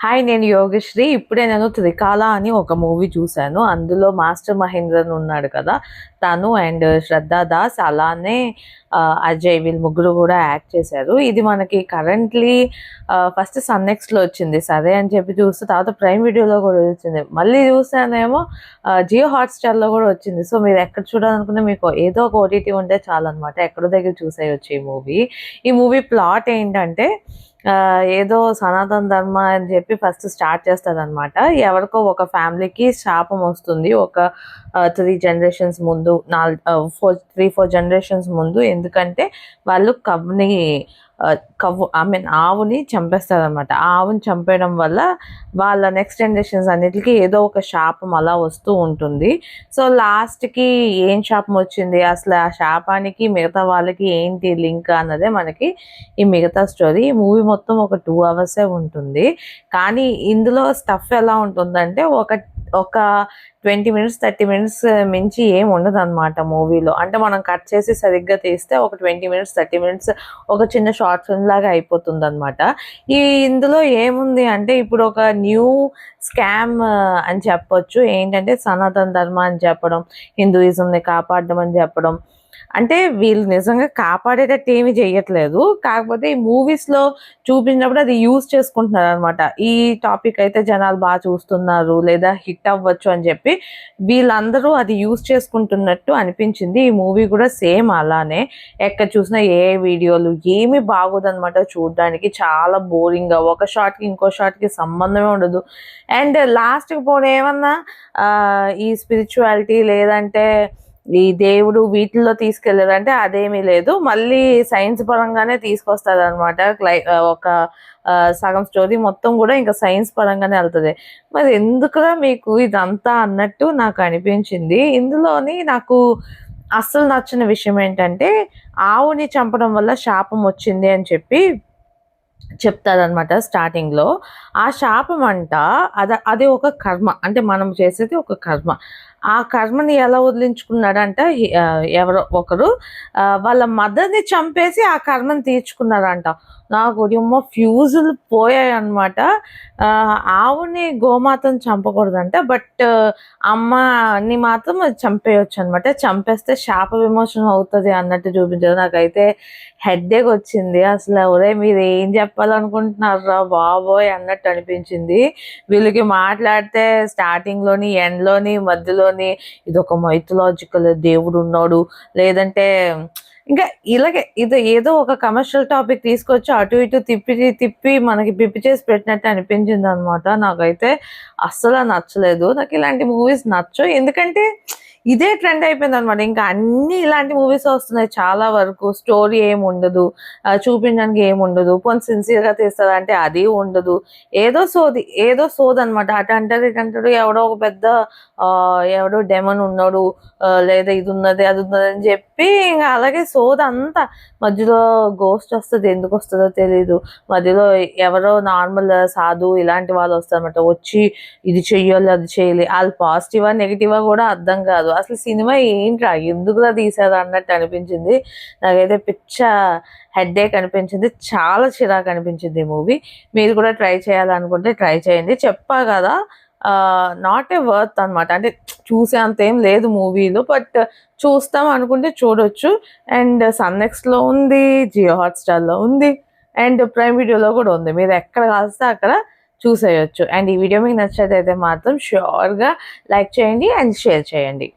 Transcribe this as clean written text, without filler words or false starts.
Hi, నేను యోగశ్రీ. ఇప్పుడే నేను 'త్రికాల' అని ఒక మూవీ చూశాను. అందులో మాస్టర్ మహేంద్రన్ ఉన్నాడు కదా, తను అండ్ శ్రద్ధా దాస్, అలానే అజయ్, వీళ్ళు ముగ్గురు కూడా యాక్ట్ చేశారు. ఇది మనకి కరెంట్లీ ఫస్ట్ సన్ నెక్స్ట్లో వచ్చింది. సరే అని చెప్పి చూస్తే తర్వాత ప్రైమ్ వీడియోలో కూడా వచ్చింది. మళ్ళీ చూసానేమో జియో హాట్‌స్టార్‌లో కూడా వచ్చింది. సో మీరు ఎక్కడ చూడాలనుకున్నా మీకు ఏదో ఒక ఓటీటీ ఉంటే చాలన్నమాట. ఎక్కడో దగ్గర చూసేయొచ్చు ఈ మూవీ ప్లాట్ ఏంటంటే ఏదో సనాతన ధర్మ అని చెప్పి ఫస్ట్ స్టార్ట్ చేస్తారనమాట. ఎవరికో ఒక ఫ్యామిలీకి శాపం వస్తుంది ఒక 3 జనరేషన్స్ ముందు, 4 జనరేషన్స్ ముందు. ఎందుకంటే వాళ్ళు ఆవుని చంపేస్తారనమాట. ఆ ఆవుని చంపేయడం వల్ల వాళ్ళ నెక్స్ట్ జనరేషన్స్ అన్నిటికీ ఏదో ఒక శాపం అలా వస్తూ ఉంటుంది. సో లాస్ట్కి ఏం శాపం వచ్చింది, అసలు ఆ శాపానికి మిగతా వాళ్ళకి ఏంటి లింక్ అన్నదే మనకి ఈ మిగతా స్టోరీ. ఈ మూవీ మొత్తం ఒక 2 అవర్సే ఉంటుంది. కానీ ఇందులో స్టఫ్ ఎలా ఉంటుందంటే ఒక 20 మినిట్స్ 30 మినిట్స్ మించి ఏం ఉండదు అనమాట మూవీలో. అంటే మనం కట్ చేసి సరిగ్గా తీస్తే ఒక 20 మినిట్స్ 30 మినిట్స్ ఒక చిన్న షార్ట్ ఫిల్మ్ లాగా అయిపోతుంది అనమాట. ఇందులో ఏముంది అంటే ఇప్పుడు ఒక న్యూ స్కామ్ అని చెప్పొచ్చు. ఏంటంటే సనాతన ధర్మ అని చెప్పడం, హిందూయిజంని కాపాడడం అని చెప్పడం. అంటే వీళ్ళు నిజంగా కాపాడేటట్టు ఏమీ చేయట్లేదు. కాకపోతే ఈ మూవీస్లో చూపించినప్పుడు అది యూజ్ చేసుకుంటున్నారు అనమాట. ఈ టాపిక్ అయితే జనాలు బాగా చూస్తున్నారు లేదా హిట్ అవ్వచ్చు అని చెప్పి వీళ్ళందరూ అది యూజ్ చేసుకుంటున్నట్టు అనిపించింది. ఈ మూవీ కూడా సేమ్ అలానే. ఎక్కడ చూసినా ఏ వీడియోలు ఏమీ బాగోదన్నమాట. చూడడానికి చాలా బోరింగ్గా, ఒక షాట్కి ఇంకో షాట్కి సంబంధమే ఉండదు. అండ్ లాస్ట్కి పోనీ ఏమన్నా ఈ స్పిరిచువాలిటీ లేదంటే ఈ దేవుడు వీటిల్లో తీసుకెళ్ళారంటే అదేమీ లేదు. మళ్ళీ సైన్స్ పరంగానే తీసుకొస్తారు అనమాట. ఒక సగం స్టోరీ మొత్తం కూడా ఇంకా సైన్స్ పరంగానే వెళ్తుంది. మరి ఎందుకురా మీకు ఇదంతా అన్నట్టు నాకు అనిపించింది. ఇందులోని నాకు అస్సలు నచ్చిన విషయం ఏంటంటే ఆవుని చంపడం వల్ల శాపం వచ్చింది అని చెప్పి చెప్తారనమాట స్టార్టింగ్లో. ఆ శాపం అంట అది ఒక కర్మ, అంటే మనం చేసేది ఒక కర్మ. ఆ కర్మని ఎలా వదిలించుకున్నాడంట, ఎవరో ఒకరు వాళ్ళ మదర్ని చంపేసి ఆ కర్మని తీర్చుకున్నారంట. నాకు ఫ్యూజులు పోయాయి అనమాట. ఆవుని గోమాతను చంపకూడదంట, బట్ అమ్మని మాత్రం చంపేయచ్చు అనమాట. చంపేస్తే శాప విమోచనం అవుతుంది అన్నట్టు చూపించారు. నాకైతే హెడ్ఏక్ వచ్చింది. అసలు ఒరే మీరు ఏం చెప్పాలనుకుంటున్నారా బాబోయ్ అన్నట్టు అనిపించింది. వీళ్ళకి మాట్లాడితే స్టార్టింగ్లోని, ఎండ్లోని, మధ్యలోని ఇదొక మైథలాజికల్ దేవుడు ఉన్నాడు, లేదంటే ఇంకా ఇలాగే ఏదో ఒక కమర్షియల్ టాపిక్ తీసుకొచ్చి అటు ఇటు తిప్పి మనకి పిప్పి చేసి పెట్టినట్టు అనిపించింది అనమాట. నాకైతే అస్సలు నచ్చలేదు. నాకు ఇలాంటి మూవీస్ నచ్చవు. ఎందుకంటే ఇదే ట్రెండ్ అయిపోయింది అనమాట. ఇంకా అన్ని ఇలాంటి మూవీస్ వస్తున్నాయి చాలా వరకు. స్టోరీ ఏమి ఉండదు, చూపించడానికి ఏమి ఉండదు, పోనీ సిన్సియర్గా తీస్తారంటే అది ఉండదు. ఏదో సోది అనమాట. అటు అంటారు ఇటు అంటాడు, ఎవడో ఒక పెద్ద ఎవడో డెమన్ ఉన్నాడు, లేదా ఇది ఉన్నది అది ఉన్నది అని చెప్పి ఇంకా అలాగే సోది అంతా. మధ్యలో గోస్ట్ వస్తుంది, ఎందుకు వస్తుందో తెలీదు. మధ్యలో ఎవరో నార్మల్ సాధు ఇలాంటి వాళ్ళు వస్తారన్నమాట. వచ్చి ఇది చెయ్యాలి అది చేయాలి, వాళ్ళు పాజిటివా నెగిటివా కూడా అర్థం కాదు. అసలు సినిమా ఏంట్రా, ఎందుకులా తీసారు అన్నట్టు అనిపించింది. నాకైతే పిచ్చ హెడ్ఏక్ అనిపించింది. చాలా చిరాకు అనిపించింది ఈ మూవీ. మీరు కూడా ట్రై చేయాలనుకుంటే ట్రై చేయండి. చెప్పా కదా, నాట్ ఏ వర్త్ అనమాట. అంటే చూసే అంత ఏం లేదు మూవీలో, బట్ చూస్తాం అనుకుంటే చూడొచ్చు. అండ్ సన్ నెక్స్ట్లో ఉంది, జియో హాట్‌స్టార్‌లో ఉంది, అండ్ ప్రైమ్ వీడియోలో కూడా ఉంది. మీరు ఎక్కడ కాస్తే అక్కడ చూసేయచ్చు. అండ్ ఈ వీడియో మీకు నచ్చినట్లయితే మాత్రం ష్యూర్గా లైక్ చేయండి అండ్ షేర్ చేయండి.